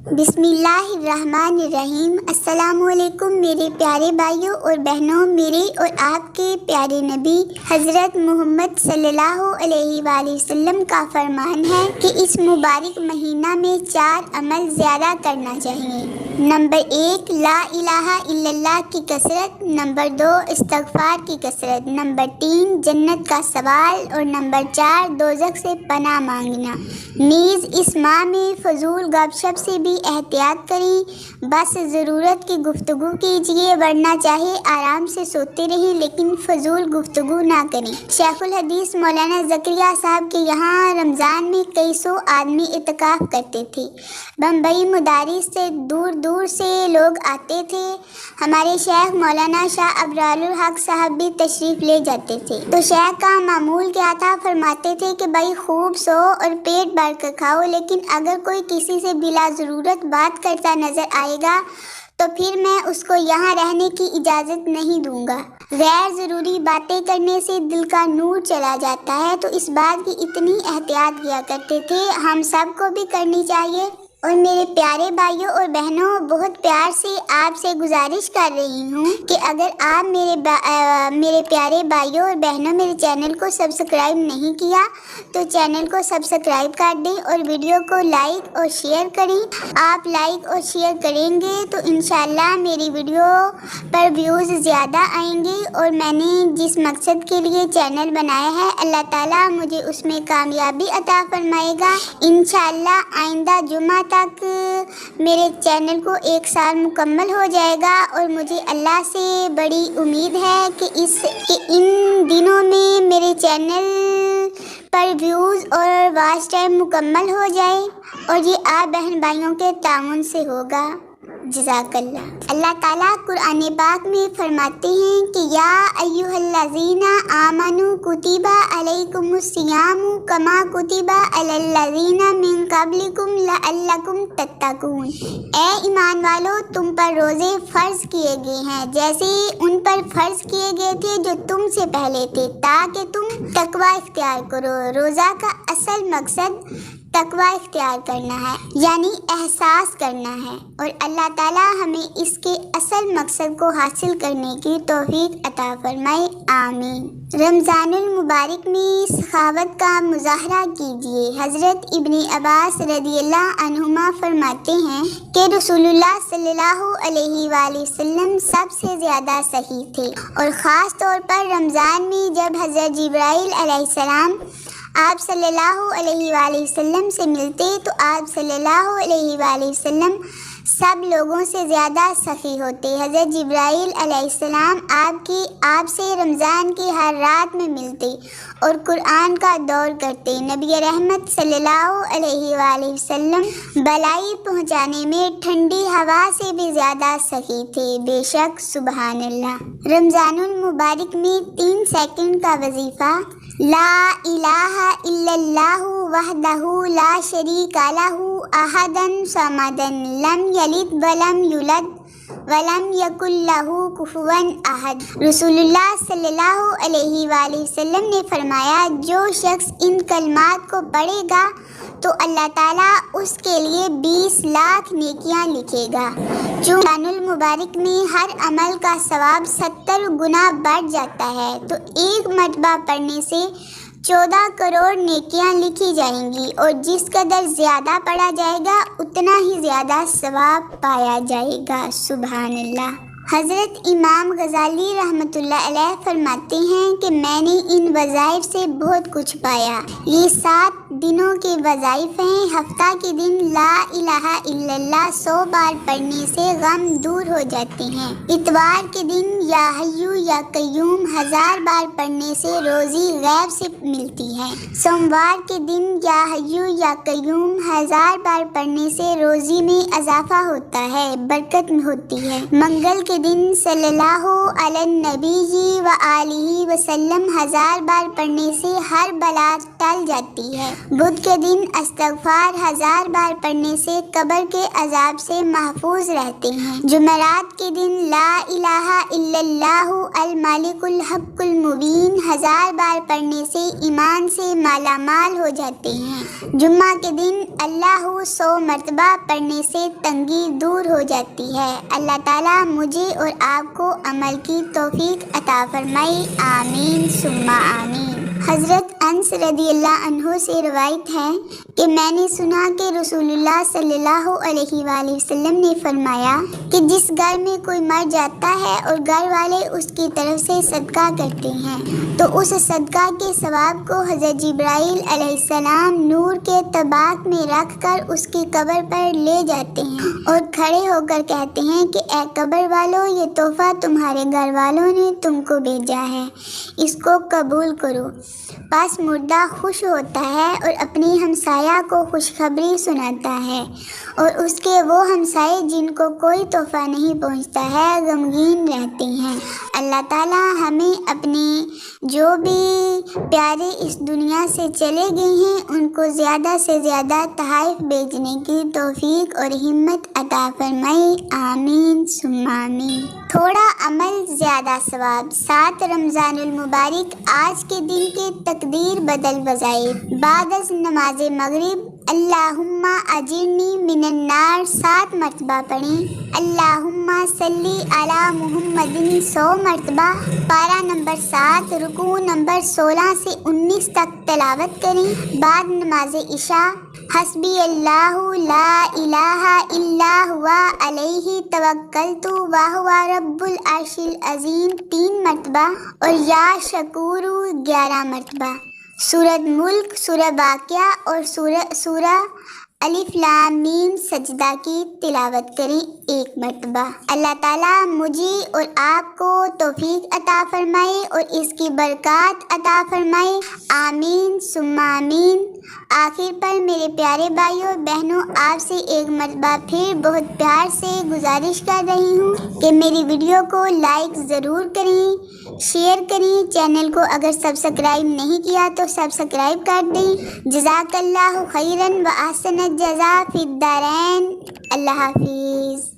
بسم اللہ الرحمن الرحیم۔ السلام علیکم میرے پیارے بھائیوں اور بہنوں، میرے اور آپ کے پیارے نبی حضرت محمد صلی اللہ علیہ وآلہ وسلم کا فرمان ہے کہ اس مبارک مہینہ میں 4 عمل زیادہ کرنا چاہیے۔ نمبر 1، لا الہ الا اللہ کی کثرت۔ نمبر 2، استغفار کی کثرت۔ نمبر 3، جنت کا سوال۔ اور نمبر 4، دوزخ سے پناہ مانگنا۔ نیز اس ماہ میں فضول گپ شپ سے بھی احتیاط کریں، بس ضرورت کی گفتگو کیجیے، ورنہ چاہے آرام سے سوتے رہیں لیکن فضول گفتگو نہ کریں۔ شیخ الحدیث مولانا زکریا صاحب کے یہاں رمضان میں کئی سو آدمی اعتکاف کرتے تھے۔ بمبئی مدارس سے دور دور سے لوگ آتے تھے۔ ہمارے شیخ مولانا شاہ ابرار الحق صاحب بھی تشریف لے جاتے تھے تو شیخ کا معمول کیا تھا، فرماتے تھے کہ بھائی خوب سو اور پیٹ بھر کر کھاؤ، لیکن اگر کوئی کسی سے بلا ضرورت بات کرتا نظر آئے گا تو پھر میں اس کو یہاں رہنے کی اجازت نہیں دوں گا۔ غیر ضروری باتیں کرنے سے دل کا نور چلا جاتا ہے، تو اس بات کی اتنی احتیاط کیا کرتے تھے، ہم سب کو بھی کرنی چاہیے۔ اور میرے پیارے بھائیوں اور بہنوں، بہت پیار سے آپ سے گزارش کر رہی ہوں کہ اگر آپ میرے پیارے بھائیوں اور بہنوں میرے چینل کو سبسکرائب نہیں کیا تو چینل کو سبسکرائب کر دیں اور ویڈیو کو لائک اور شیئر کریں۔ آپ لائک اور شیئر کریں گے تو انشاءاللہ میری ویڈیو پر ویوز زیادہ آئیں گے، اور میں نے جس مقصد کے لیے چینل بنایا ہے اللہ تعالیٰ مجھے اس میں کامیابی عطا فرمائے گا۔ انشاءاللہ آئندہ جمعہ تک میرے چینل کو 1 سال مکمل ہو جائے گا، اور مجھے اللہ سے بڑی امید ہے کہ ان دنوں میں میرے چینل پر ویوز اور واچ ٹائم مکمل ہو جائے، اور یہ آپ بہن بھائیوں کے تعاون سے ہوگا۔ جزاک اللہ۔ اللہ تعالیٰ قرآن پاک میں فرماتے ہیں کہ یا ایھا الذین آمنوا کتب علیکم الصیام کما کتب علی الذین من قبلکم لعلکم تتقون۔ اے ایمان والو، تم پر روزے فرض کیے گئے ہیں جیسے ان پر فرض کیے گئے تھے جو تم سے پہلے تھے، تاکہ تم تقوی اختیار کرو۔ روزہ کا اصل مقصد تقوی اختیار کرنا ہے، یعنی احساس کرنا ہے، اور اللہ تعالیٰ ہمیں اس کے اصل مقصد کو حاصل کرنے کی توفیق عطا فرمائے، آمین۔ رمضان المبارک میں سخاوت کا مظاہرہ کیجیے۔ حضرت ابن عباس رضی اللہ عنہما فرماتے ہیں کہ رسول اللہ صلی اللہ علیہ وآلہ وسلم سب سے زیادہ سخی تھے، اور خاص طور پر رمضان میں جب حضرت جبرائیل علیہ السلام آپ صلی اللہ علیہ وآلہ وسلم سے ملتے تو آپ صلی اللہ علیہ وآلہ وسلم سب لوگوں سے زیادہ سخی ہوتے۔ حضرت جبرائیل علیہ السلام آپ سے رمضان کی ہر رات میں ملتے اور قرآن کا دور کرتے۔ نبی رحمت صلی اللہ علیہ وآلہ وسلم بلائی پہنچانے میں ٹھنڈی ہوا سے بھی زیادہ سخی تھے، بے شک سبحان اللہ۔ رمضان المبارک میں 3 سیکنڈ کا وظیفہ: لا الہ الا اللہ وحدہ لا شریک لہ احد صمد لم یلد ولم یولد ولم یکن لہ کفوا احد۔ رسول اللہ صلی اللہ علیہ وآلہ وسلم نے فرمایا، جو شخص ان کلمات کو پڑھے گا تو اللہ تعالیٰ اس کے لیے 20 لاکھ نیکیاں لکھے گا۔ رمضان المبارک میں ہر عمل کا ثواب 70 گنا بڑھ جاتا ہے، تو ایک مرتبہ پڑھنے سے 14 کروڑ نیکیاں لکھی جائیں گی، اور جس قدر زیادہ پڑھا جائے گا اتنا ہی زیادہ ثواب پایا جائے گا، سبحان اللہ۔ حضرت امام غزالی رحمۃ اللہ علیہ فرماتے ہیں کہ میں نے ان وظائف سے بہت کچھ پایا۔ یہ 7 دنوں کے وظائف ہیں۔ ہفتہ کے دن لا الہ الا اللہ 100 بار پڑھنے سے غم دور ہو جاتے ہیں۔ اتوار کے دن یا حیو یا قیوم 1000 بار پڑھنے سے روزی غیب سے ملتی ہے۔ سوموار کے دن یا حیو یا قیوم 1000 بار پڑھنے سے روزی میں اضافہ ہوتا ہے، برکت ہوتی ہے۔ منگل کے دن صلی اللہ علیہ نبی و آلہ وسلم 1000 بار پڑھنے سے ہر بلا ٹل جاتی ہے۔ بدھ کے دن استغفار 1000 بار پڑھنے سے قبر کے عذاب سے محفوظ رہتے ہیں۔ جمعرات کے دن لا الہ الا اللہ الملک الحق المبین 1000 بار پڑھنے سے ایمان سے مالا مال ہو جاتے ہیں۔ جمعہ کے دن اللہ 100 مرتبہ پڑھنے سے تنگی دور ہو جاتی ہے۔ اللہ تعالیٰ مجھے اور آپ کو عمل کی توفیق عطا فرمائے، آمین ثم آمین۔ حضرت انس رضی اللہ عنہ سے روایت ہے کہ میں نے سنا کہ رسول اللہ صلی اللہ علیہ وآلہ وسلم نے فرمایا کہ جس گھر میں کوئی مر جاتا ہے اور گھر والے اس کی طرف سے صدقہ کرتے ہیں تو اس صدقہ کے ثواب کو حضرت جبرائیل علیہ السلام نور کے طباق میں رکھ کر اس کی قبر پر لے جاتے ہیں اور کھڑے ہو کر کہتے ہیں کہ اے قبر والو، یہ تحفہ تمہارے گھر والوں نے تم کو بھیجا ہے، اس کو قبول کرو۔ پس مردہ خوش ہوتا ہے اور اپنی ہمسایہ کو خوشخبری سناتا ہے، اور اس کے وہ ہمسائے جن کو کوئی تحفہ نہیں پہنچتا ہے غمگین رہتے ہیں۔ اللہ تعالیٰ ہمیں اپنے جو بھی پیارے اس دنیا سے چلے گئے ہیں ان کو زیادہ سے زیادہ تحائف بھیجنے کی توفیق اور ہمت عطا فرمائے، آمین ثم آمین۔ تھوڑا عمل زیادہ ثواب۔ 7 رمضان المبارک آج کے دن کے تقدیر بدل وظائف۔ بعد از نماز مغرب اللہم اجرنی من النار 7 مرتبہ پڑھیں۔ اللہم صلی علی محمد 100 مرتبہ۔ پارہ نمبر 7 رکوع نمبر 16 سے 19 تک تلاوت کریں۔ بعد نماز عشاء حسبی اللہ لا الہ الا ہوا علیہ توکلت وہو رب العرش العظیم 3 مرتبہ اور یا شکور 11 مرتبہ۔ سورۃ ملک، سورہ واقعہ اور سورہ الف لام میم سجدہ کی تلاوت کریں 1 مرتبہ۔ اللہ تعالیٰ مجھے اور آپ کو توفیق عطا فرمائے اور اس کی برکات عطا فرمائے، آمین ثم آمین۔ آخر پر میرے پیارے بھائیوں اور بہنوں، آپ سے ایک مرتبہ پھر بہت پیار سے گزارش کر رہی ہوں کہ میری ویڈیو کو لائک ضرور کریں، شیئر کریں، چینل کو اگر سبسکرائب نہیں کیا تو سبسکرائب کر دیں۔ جزاک اللہ خیراً و احسن الجزاء فی الدارین۔ اللہ حافظ۔